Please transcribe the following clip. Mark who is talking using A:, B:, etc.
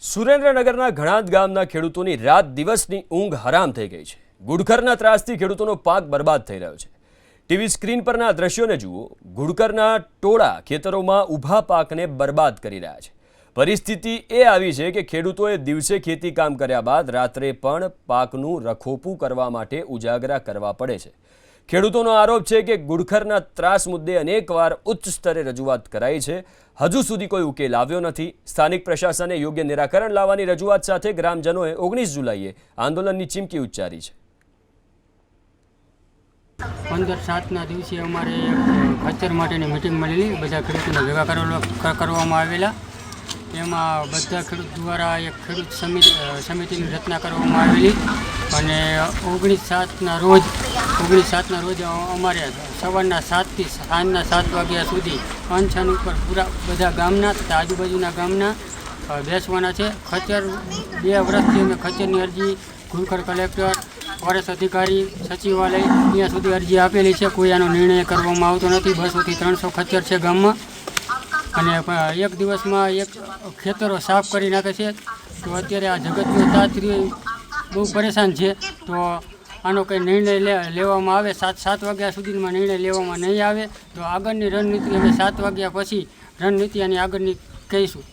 A: સુરેન્દ્રનગરના ઘણાદ ગામના ખેડૂતોની રાત દિવસની ઊંઘ હરામ થઈ ગઈ છે। ગુડખરના ત્રાસથી ખેડૂતોનો પાક બરબાદ થઈ રહ્યો છે। ટીવી સ્ક્રીન પરના દ્રશ્યોને જુઓ। ગુડખરના ટોળા ખેતરોમાં ઊભા પાકને બરબાદ કરી રહ્યા છે। પરિસ્થિતિ એ આવી છે કે ખેડૂતોએ દિવસે ખેતી કામ કર્યા બાદ રાત્રે પણ પાકનું રખોપું કરવા માટે ઉજાગરા કરવા પડે છે। ખેડૂતોનો આરોપ છે કે ગુડખરના ત્રાસ મુદ્દે અનેકવાર ઉચ્ચ સ્તરે રજૂઆત કરાઈ છે, હજુ સુધી કોઈ ઉકેલ આવ્યો નથી। સ્થાનિક પ્રશાસને યોગ્ય નિરાકરણ લાવવાની રજૂઆત સાથે ગ્રામજનોએ 19 જુલાઈએ આંદોલનની ચીમકી ઉચ્ચારી છે।
B: 15/7ના દિવસે અમારે ખાતર માટેની મિટિંગ મળેલી, બધા ખેડૂતોને ભેગા કરવામાં આવેલા। એમાં બધા ખેડૂત દ્વારા એક ખેડૂત સમિતિની રચના કરવામાં આવેલી અને 19/7ના રોજ અમારે સવારના 7થી સાંજના 7 વાગ્યા સુધી અનશન ઉપર પૂરા બધા ગામના તથા આજુબાજુના ગામના બેસવાના છે। ખચર 2 વર્ષથી અમે ખચરની અરજી ગુડખર કલેક્ટર, ફોરેસ્ટ અધિકારી, સચિવાલય ત્યાં સુધી અરજી આપેલી છે, કોઈ આનો નિર્ણય કરવામાં આવતો નથી। 200 થી 300 ખચર છે ગામમાં અને એક દિવસમાં એક ખેતરો સાફ કરી નાખે છે। તો અત્યારે આ જગતનો તાત્રી બહુ પરેશાન છે। તો આનો કંઈ નિર્ણય લેવામાં આવે, 7 વાગ્યા સુધીમાં નિર્ણય લેવામાં નહીં આવે તો આગળની રણનીતિ અમે 7 વાગ્યા પછી રણનીતિ આની આગળની કહીશું।